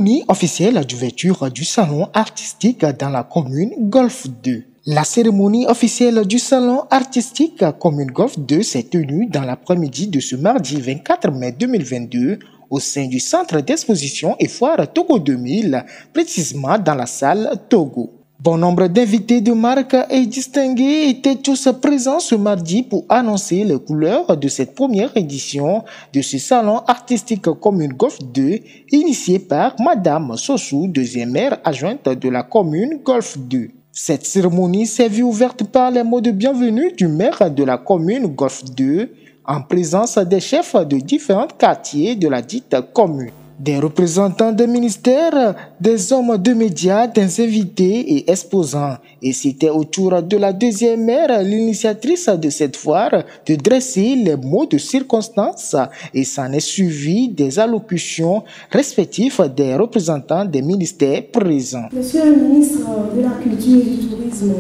cérémonie officielle d'ouverture du salon artistique dans la commune Golfe 2. La cérémonie officielle du salon artistique commune Golfe 2 s'est tenue dans l'après-midi de ce mardi 24 mai 2022 au sein du centre d'exposition et foire Togo 2000, précisément dans la salle Togo. Bon nombre d'invités de marque et distingués étaient tous présents ce mardi pour annoncer les couleurs de cette première édition de ce salon artistique commune Golfe 2, initié par Madame Sossou, deuxième maire adjointe de la commune Golfe 2. Cette cérémonie s'est vue ouverte par les mots de bienvenue du maire de la commune Golfe 2, en présence des chefs de différents quartiers de la dite commune. Des représentants des ministères, des hommes de médias, des invités et exposants. Et c'était au tour de la deuxième maire, l'initiatrice de cette foire, de dresser les mots de circonstance et s'en est suivi des allocutions respectives des représentants des ministères présents. Monsieur le ministre de la Culture et du Tourisme,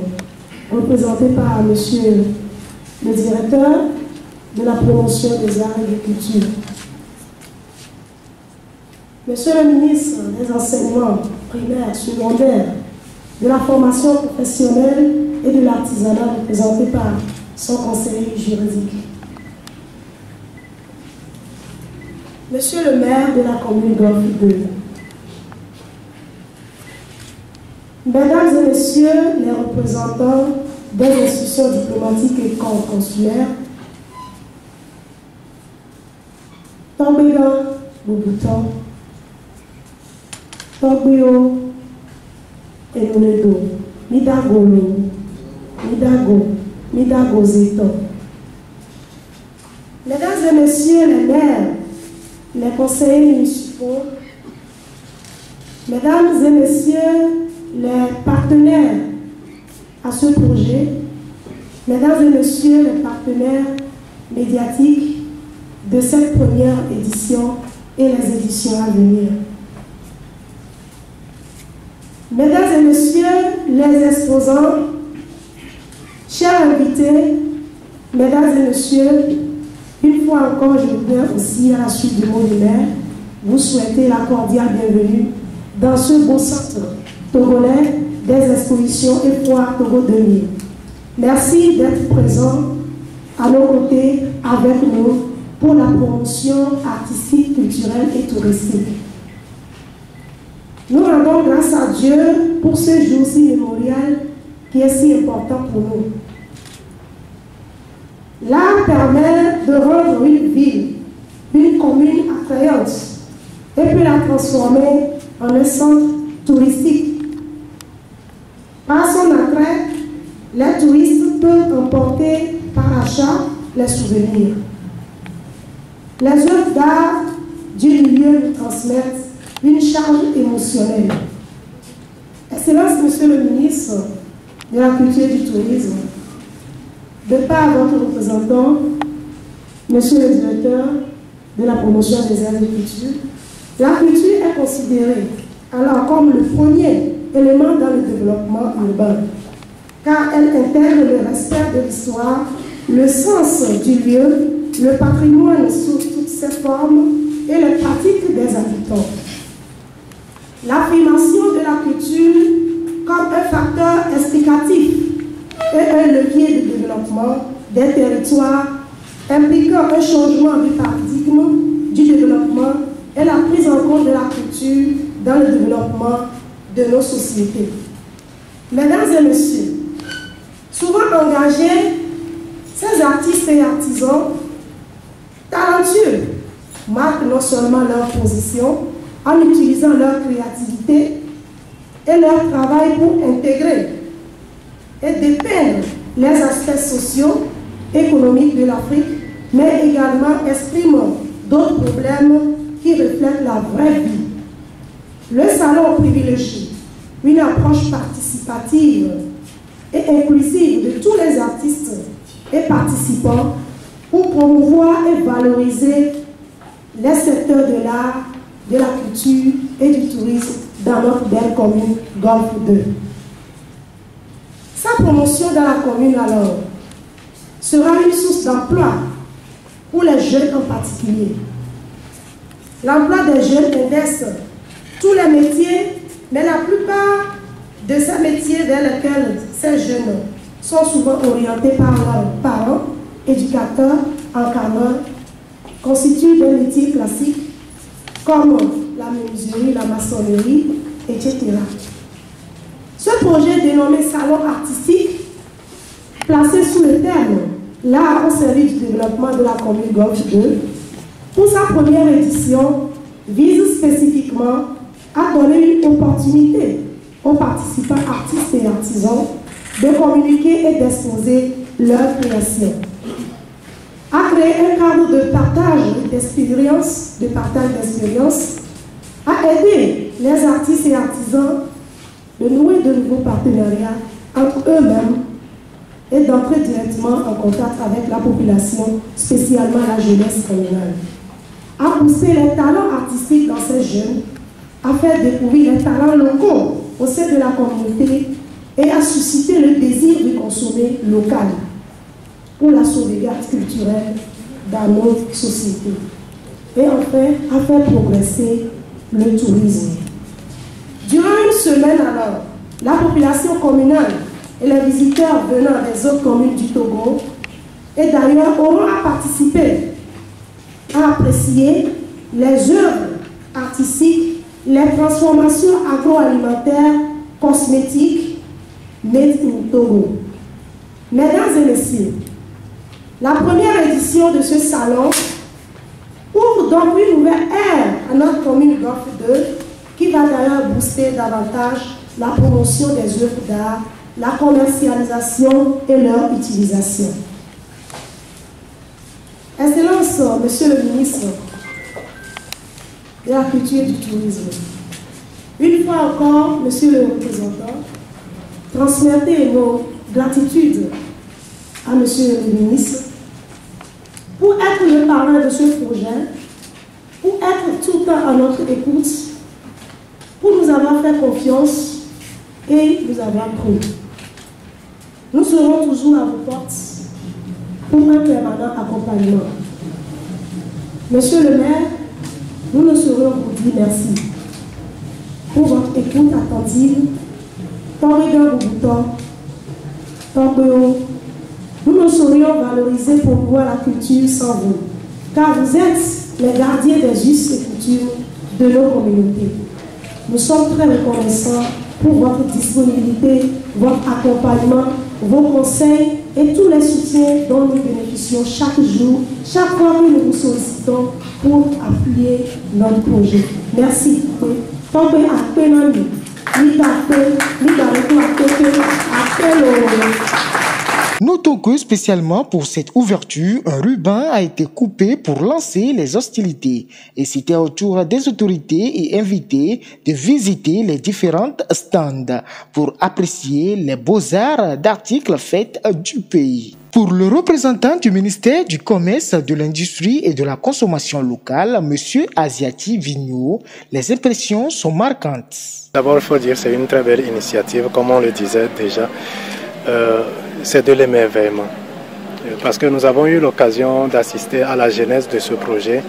représenté par monsieur le directeur de la promotion des arts et des cultures. Monsieur le ministre des enseignements primaires, secondaires, de la formation professionnelle et de l'artisanat, représenté par son conseiller juridique. Monsieur le maire de la commune Golfe 2. Mesdames et messieurs les représentants des institutions diplomatiques et consulaires, Tombégan, Boubouton, Togbio, Enonedo, Midagolo, Midago Zito. Mesdames et messieurs les maires, les conseillers municipaux, mesdames et messieurs les partenaires à ce projet, mesdames et messieurs les partenaires médiatiques de cette première édition et les éditions à venir. Mesdames et messieurs les exposants, chers invités, mesdames et messieurs, une fois encore, je voudrais aussi, à la suite du mot du maire, vous souhaiter la cordiale bienvenue dans ce beau centre togolais des expositions et foires Togo 2000. Merci d'être présents à nos côtés avec nous pour la promotion artistique, culturelle et touristique. Nous rendons grâce à Dieu pour ce jour si mémorial qui est si important pour nous. L'art permet de rendre une ville, une commune attrayante et peut la transformer en un centre touristique. Par son attrait, les touristes peuvent emporter par achat les souvenirs. Les œuvres d'art du milieu nous transmettent une charge émotionnelle. Excellence, Monsieur le ministre de la Culture et du Tourisme, de par votre représentant, Monsieur le directeur de la promotion des arts et culture, la culture est considérée alors comme le premier élément dans le développement urbain, car elle intègre le respect de l'histoire, le sens du lieu, le patrimoine sous toutes ses formes et les pratiques des habitants. L'affirmation de la culture comme un facteur explicatif et un levier de développement des territoires impliquant un changement du paradigme du développement et la prise en compte de la culture dans le développement de nos sociétés. Mesdames et messieurs, souvent engagés, ces artistes et artisans talentueux marquent non seulement leur position en utilisant leur créativité et leur travail pour intégrer et dépeindre les aspects sociaux, économiques de l'Afrique, mais également expriment d'autres problèmes qui reflètent la vraie vie. Le salon privilégie une approche participative et inclusive de tous les artistes et participants pour promouvoir et valoriser les secteurs de l'art, de la culture et du tourisme dans notre belle commune Golfe 2. Sa promotion dans la commune alors sera une source d'emploi pour les jeunes en particulier. L'emploi des jeunes inverse tous les métiers, mais la plupart de ces métiers vers lesquels ces jeunes sont souvent orientés par leurs parents, éducateurs, encadreurs, constituent des métiers classiques comme la menuiserie, la maçonnerie, etc. Ce projet dénommé Salon artistique, placé sous le terme l'art au service du développement de la commune Golfe 2, pour sa première édition, vise spécifiquement à donner une opportunité aux participants artistes et artisans de communiquer et d'exposer leurs créations, à créer un cadre de partage d'expériences, à aider les artistes et artisans de nouer de nouveaux partenariats entre eux-mêmes et d'entrer directement en contact avec la population, spécialement la jeunesse communale, à pousser les talents artistiques dans ces jeunes, à faire découvrir les talents locaux au sein de la communauté et à susciter le désir de consommer local pour la sauvegarde culturelle dans nos sociétés. Et enfin, à faire progresser le tourisme. Durant une semaine alors, la population communale et les visiteurs venant des autres communes du Togo et d'ailleurs auront à participer, à apprécier les œuvres artistiques, les transformations agroalimentaires, cosmétiques, made in Togo. Mesdames et messieurs, la première édition de ce salon ouvre donc une nouvelle ère à notre commune Golfe 2 qui va d'ailleurs booster davantage la promotion des œuvres d'art, la commercialisation et leur utilisation. Excellence, Monsieur le ministre de la Culture et du Tourisme, une fois encore, Monsieur le représentant, transmettez nos gratitudes à Monsieur le ministre pour être le parrain de ce projet, pour être tout le temps à notre écoute, pour nous avoir fait confiance et nous avoir cru. Nous serons toujours à vos portes pour un permanent accompagnement. Monsieur le maire, nous ne saurions vous dire merci pour votre écoute attentive, tant regard au bouton, tant que nous ne saurions valoriser pour voir la culture sans vous, car vous êtes les gardiens des us et coutumes de nos communautés. Nous sommes très reconnaissants pour votre disponibilité, votre accompagnement, vos conseils et tous les soutiens dont nous bénéficions chaque jour, chaque fois que nous vous sollicitons pour appuyer notre projet. Merci. Notons que spécialement pour cette ouverture, un ruban a été coupé pour lancer les hostilités. Et c'était au tour des autorités et invités de visiter les différentes stands pour apprécier les beaux-arts d'articles faits du pays. Pour le représentant du ministère du Commerce, de l'Industrie et de la Consommation locale, M. Asiati Vigneault, les impressions sont marquantes. D'abord, il faut dire que c'est une très belle initiative, comme on le disait déjà. C'est de l'émerveillement. Parce que nous avons eu l'occasion d'assister à la genèse de ce projet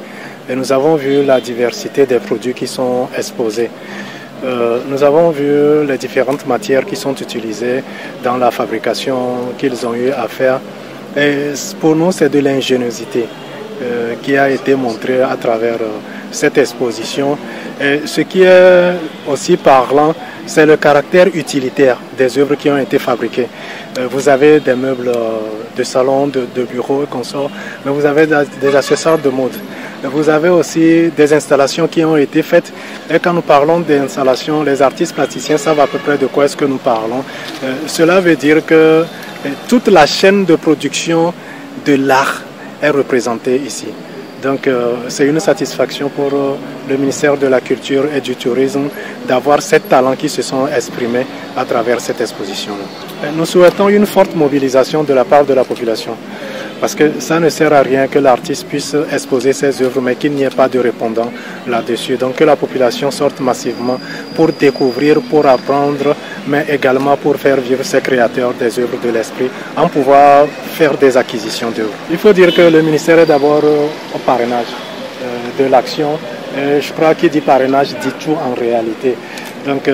et nous avons vu la diversité des produits qui sont exposés. Nous avons vu les différentes matières qui sont utilisées dans la fabrication qu'ils ont eu à faire. Et pour nous, c'est de l'ingéniosité qui a été montrée à travers cette exposition. Et ce qui est aussi parlant, c'est le caractère utilitaire des œuvres qui ont été fabriquées. Vous avez des meubles de salon, de bureau et consorts, mais vous avez des accessoires de mode. Vous avez aussi des installations qui ont été faites. Et quand nous parlons d'installations, les artistes plasticiens savent à peu près de quoi est-ce que nous parlons. Cela veut dire que toute la chaîne de production de l'art est représentée ici. Donc c'est une satisfaction pour le ministère de la Culture et du Tourisme d'avoir ces talents qui se sont exprimés à travers cette exposition. Nous souhaitons une forte mobilisation de la part de la population. Parce que ça ne sert à rien que l'artiste puisse exposer ses œuvres, mais qu'il n'y ait pas de répondant là-dessus. Donc que la population sorte massivement pour découvrir, pour apprendre, mais également pour faire vivre ces créateurs des œuvres de l'esprit, en pouvoir faire des acquisitions d'œuvres. Il faut dire que le ministère est d'abord au parrainage de l'action Je crois qu'il dit parrainage, dit tout en réalité. Donc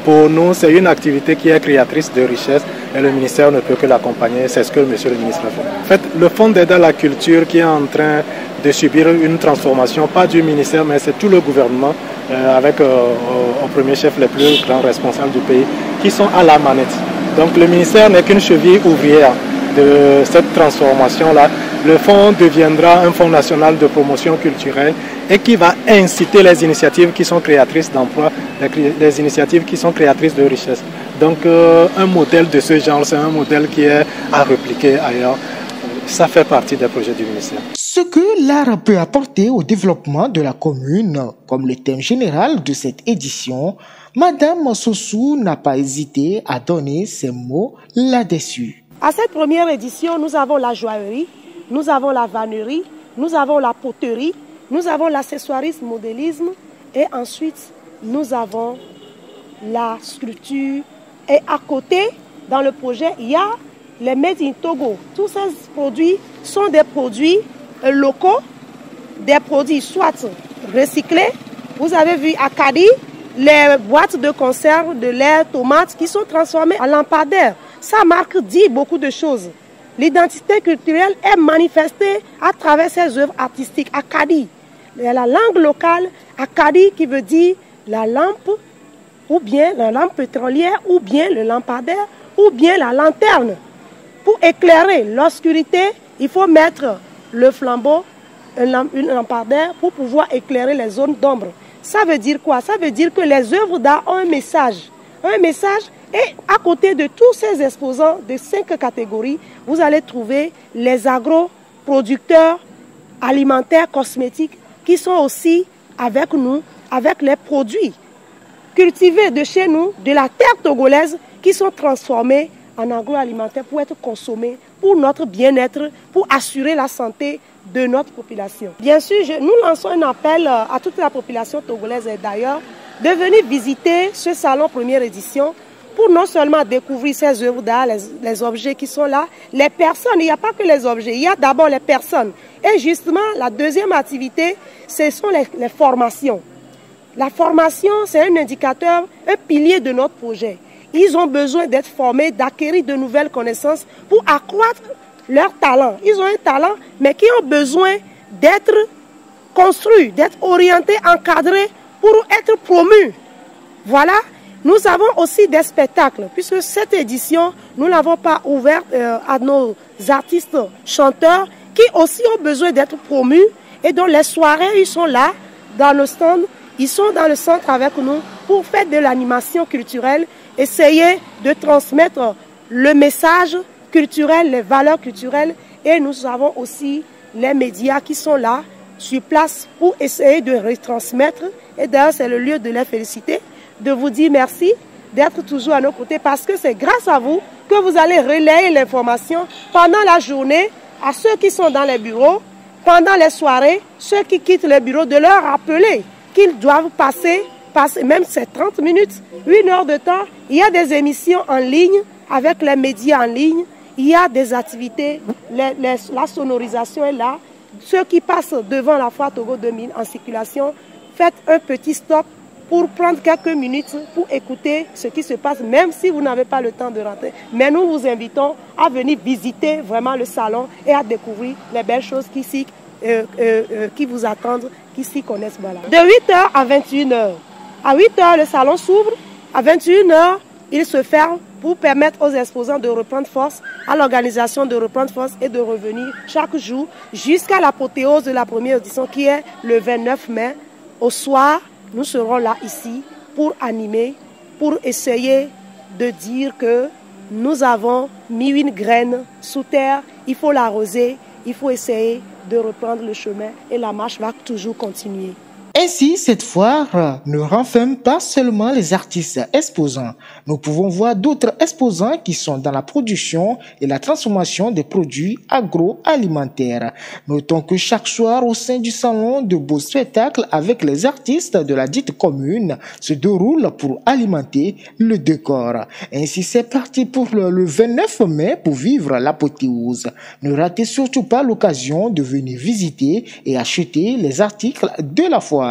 pour nous, c'est une activité qui est créatrice de richesse et le ministère ne peut que l'accompagner. C'est ce que monsieur le ministre a fait. En fait, le fonds d'aide à la culture qui est en train de subir une transformation, pas du ministère, mais c'est tout le gouvernement, avec au premier chef les plus grands responsables du pays, qui sont à la manette. Donc le ministère n'est qu'une cheville ouvrière de cette transformation-là. Le fonds deviendra un fonds national de promotion culturelle et qui va inciter les initiatives qui sont créatrices d'emplois, les initiatives qui sont créatrices de richesse. Donc un modèle de ce genre, c'est un modèle qui est à répliquer ailleurs. Ça fait partie des projets du ministère. Ce que l'art peut apporter au développement de la commune, comme le thème général de cette édition, Madame Sossou n'a pas hésité à donner ses mots là-dessus. À cette première édition, nous avons la joaillerie, nous avons la vannerie, nous avons la poterie, nous avons l'accessoirisme, modélisme et ensuite nous avons la sculpture. Et à côté, dans le projet, il y a les Made in Togo. Tous ces produits sont des produits locaux, des produits soit recyclés. Vous avez vu à Kadi, les boîtes de conserve de lait, tomates qui sont transformées en lampadaires. Ça dit beaucoup de choses. L'identité culturelle est manifestée à travers ces œuvres artistiques. Akadi, il y a la langue locale, Akadi qui veut dire la lampe, ou bien la lampe pétrolière, ou bien le lampadaire, ou bien la lanterne. Pour éclairer l'obscurité, il faut mettre le flambeau, une lampadaire pour pouvoir éclairer les zones d'ombre. Ça veut dire quoi? Ça veut dire que les œuvres d'art ont un message. Un message, et à côté de tous ces exposants de 5 catégories, vous allez trouver les agroproducteurs alimentaires, cosmétiques, qui sont aussi avec nous, avec les produits cultivés de chez nous, de la terre togolaise, qui sont transformés en agroalimentaire pour être consommés, pour notre bien-être, pour assurer la santé de notre population. Bien sûr, nous lançons un appel à toute la population togolaise et d'ailleurs de venir visiter ce salon première édition pour non seulement découvrir ces œuvres d'art, les objets qui sont là, les personnes, il n'y a pas que les objets, il y a d'abord les personnes. Et justement, la deuxième activité, ce sont les formations. La formation, c'est un indicateur, un pilier de notre projet. Ils ont besoin d'être formés, d'acquérir de nouvelles connaissances pour accroître leur talent. Ils ont un talent, mais qui ont besoin d'être construits, d'être orientés, encadrés pour être promus. Voilà, nous avons aussi des spectacles, puisque cette édition, nous ne l'avons pas ouverte à nos artistes chanteurs qui aussi ont besoin d'être promus. Et donc les soirées, ils sont là, dans le stand, ils sont dans le centre avec nous pour faire de l'animation culturelle, essayer de transmettre le message culturel, les valeurs culturelles. Et nous avons aussi les médias qui sont là, sur place, pour essayer de retransmettre. Et d'ailleurs, c'est le lieu de les féliciter, de vous dire merci, d'être toujours à nos côtés, parce que c'est grâce à vous que vous allez relayer l'information pendant la journée à ceux qui sont dans les bureaux, pendant les soirées, ceux qui quittent les bureaux, de leur rappeler qu'ils doivent passer même ces 30 minutes, 1 heure de temps. Il y a des émissions en ligne, avec les médias en ligne, il y a des activités, la sonorisation est là. Ceux qui passent devant la foire Togo 2000 en circulation, faites un petit stop pour prendre quelques minutes pour écouter ce qui se passe, même si vous n'avez pas le temps de rentrer. Mais nous vous invitons à venir visiter vraiment le salon et à découvrir les belles choses qui vous attendent, qui s'y connaissent. Voilà. De 8h à 21h. À 8h, le salon s'ouvre. À 21h, il se ferme pour permettre aux exposants de reprendre force, à l'organisation de reprendre force et de revenir chaque jour jusqu'à l'apothéose de la première édition qui est le 29 mai. Au soir, nous serons là ici pour animer, pour essayer de dire que nous avons mis une graine sous terre, il faut l'arroser, il faut essayer de reprendre le chemin et la marche va toujours continuer. Ainsi, cette foire ne renferme pas seulement les artistes exposants. Nous pouvons voir d'autres exposants qui sont dans la production et la transformation des produits agroalimentaires. Notons que chaque soir, au sein du salon, de beaux spectacles avec les artistes de la dite commune se déroulent pour alimenter le décor. Ainsi, c'est parti pour le 29 mai pour vivre l'apothéose. Ne ratez surtout pas l'occasion de venir visiter et acheter les articles de la foire.